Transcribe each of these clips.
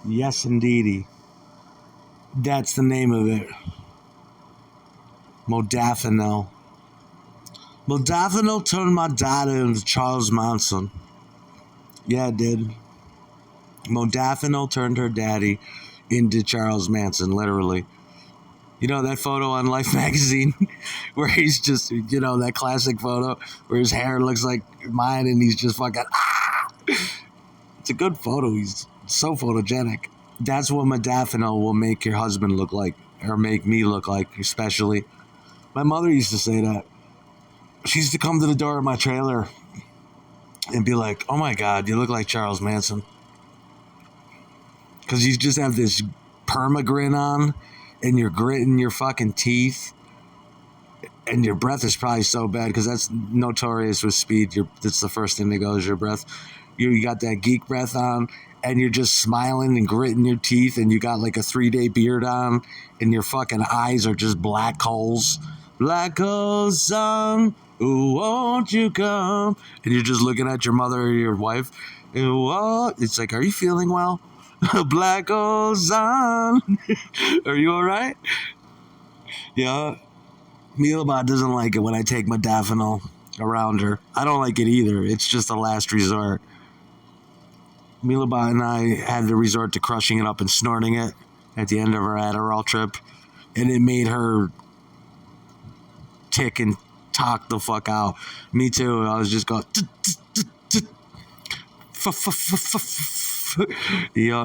Yes, indeedy. That's the name of it. Modafinil. Modafinil turned my dad into Charles Manson. Yeah, it did. Modafinil turned her daddy into Charles Manson, literally. You know that photo on Life magazine where he's just, that classic photo where his hair looks like mine and he's just fucking, ah! It's a good photo. He's so photogenic. That's what modafinil will make your husband look like, or make me look like, especially. My mother used to say that. She used to come to the door of my trailer and be like, "Oh my God, you look like Charles Manson." Because you just have this perma grin on, and you're gritting your fucking teeth, and your breath is probably so bad because that's notorious with speed. That's the first thing that goes, your breath. You got that geek breath on, and you're just smiling and gritting your teeth, and you got like a 3-day beard on, and your fucking eyes are just black holes. Black holes, son, ooh, won't you come? And you're just looking at your mother or your wife, and what? It's like, are you feeling well? Black holes on. Are you all right? Yeah. Milabot doesn't like it when I take modafinil around her. I don't like it either. It's just a last resort. Milabot and I had to resort to crushing it up and snorting it at the end of our Adderall trip, and it made her tick and talk the fuck out. Me too. I was just going,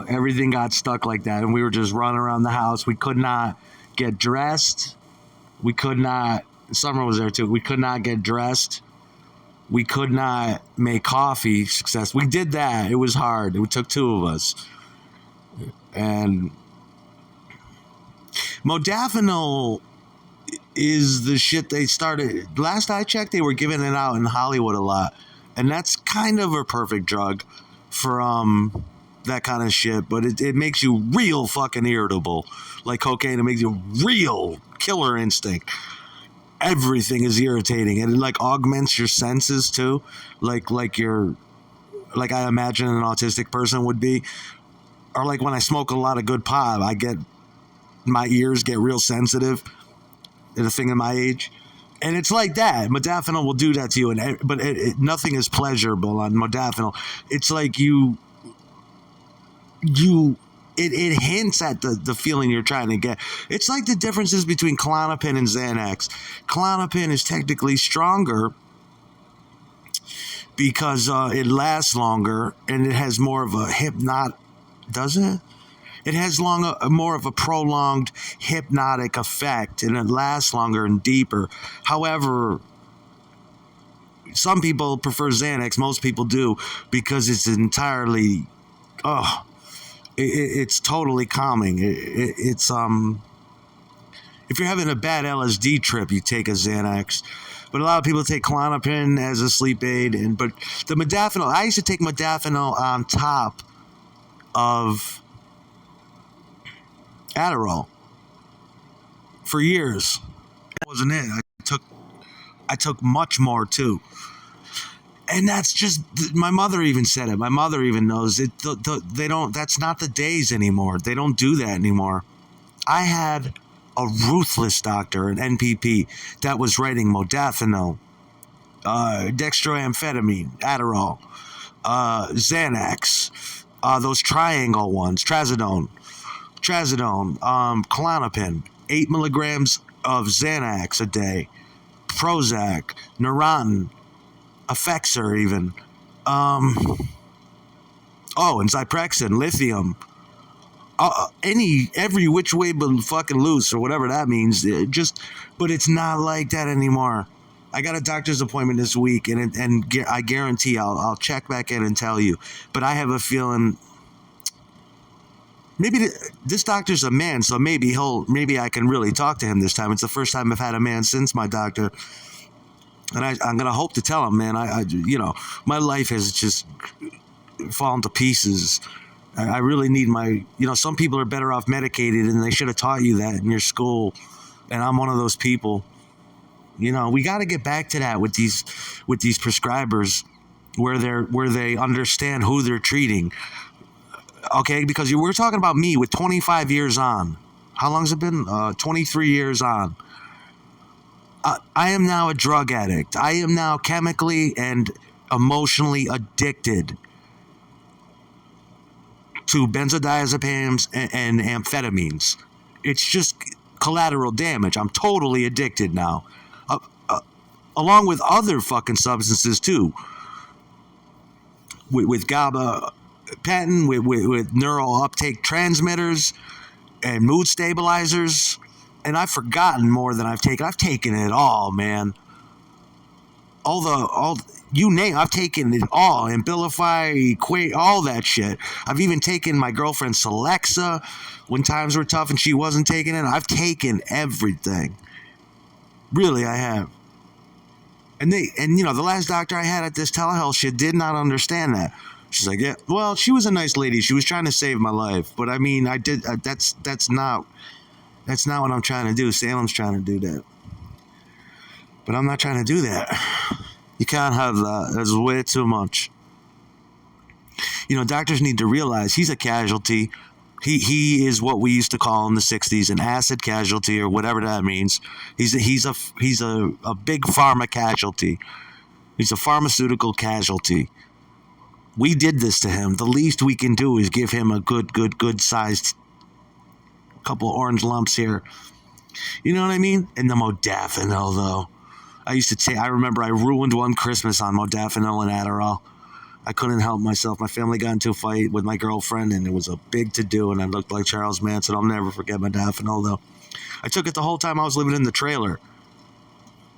everything got stuck like that, and we were just running around the house. We could not get dressed. We could not. Summer was there too. We could not get dressed. We could not make coffee. Success. We did that. It was hard. It took two of us. And modafinil is the shit they started. Last I checked, they were giving it out in Hollywood a lot, and that's kind of a perfect drug for that kind of shit. But it makes you real fucking irritable, like cocaine. It makes you real killer instinct. Everything is irritating, and it like augments your senses too, like I imagine an autistic person would be, or like when I smoke a lot of good pot, my ears get real sensitive. The thing at my age, and it's like that. Modafinil will do that to you, but nothing is pleasurable on modafinil. It's like it hints at the feeling you're trying to get. It's like the differences between Klonopin and Xanax. Klonopin is technically stronger because it lasts longer and it has more of a does it? It has more of a prolonged hypnotic effect, and it lasts longer and deeper. However, some people prefer Xanax. Most people do because it's entirely, it's totally calming. It's if you're having a bad LSD trip, you take a Xanax. But a lot of people take Klonopin as a sleep aid, but the modafinil. I used to take modafinil on top of Adderall for years. That wasn't it. I took much more too. And that's just, my mother even said it. My mother even knows it. They don't, that's not the days anymore. They don't do that anymore. I had a ruthless doctor, an NPP, that was writing modafinil, dextroamphetamine, Adderall, Xanax, those triangle ones, trazodone, Klonopin, 8 milligrams of Xanax a day, Prozac, Neurontin, Effexor even, and Zyprexa, lithium, every which way but fucking loose, or whatever that means. But it's not like that anymore. I got a doctor's appointment this week, and I guarantee I'll check back in and tell you. But I have a feeling maybe this doctor's a man, so maybe I can really talk to him this time. It's the first time I've had a man since my doctor. And I'm going to hope to tell him, man, my life has just fallen to pieces. I really need some people are better off medicated, and they should have taught you that in your school. And I'm one of those people. We got to get back to that with these prescribers where they understand who they're treating. okay, because you were talking about me with 25 years on. How long has it been? 23 years on. I am now a drug addict. I am now chemically and emotionally addicted to benzodiazepines and amphetamines. It's just collateral damage. I'm totally addicted now. Along with other fucking substances too. With gabapentin, with neural uptake transmitters and mood stabilizers. And I've forgotten more than I've taken. I've taken it all, man. You name, I've taken it all. Abilify, Equate, all that shit. I've even taken my girlfriend's Celexa when times were tough and she wasn't taking it. I've taken everything. Really, I have. And the last doctor I had at this telehealth shit did not understand that. She's like, yeah, well, she was a nice lady. She was trying to save my life. But I mean, that's not what I'm trying to do. Salem's trying to do that. But I'm not trying to do that. You can't have that. That's way too much. Doctors need to realize he's a casualty. He is what we used to call in the 60s an acid casualty or whatever that means. He's a big pharma casualty. He's a pharmaceutical casualty. We did this to him. The least we can do is give him a good sized couple orange lumps here. You know what I mean? And the modafinil, though. I remember I ruined one Christmas on modafinil and Adderall. I couldn't help myself. My family got into a fight with my girlfriend, and it was a big to-do, and I looked like Charles Manson. I'll never forget modafinil, though. I took it the whole time I was living in the trailer.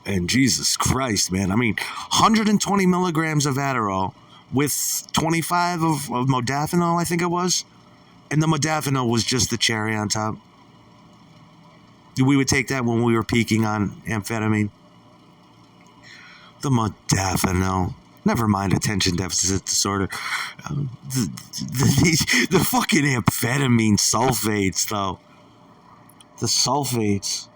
And Jesus Christ, man. I mean, 120 milligrams of Adderall with 25 of modafinil, I think it was. And the modafinil was just the cherry on top. We would take that when we were peaking on amphetamine. The modafinil. Never mind attention deficit disorder. The fucking amphetamine sulfates, though. The sulfates.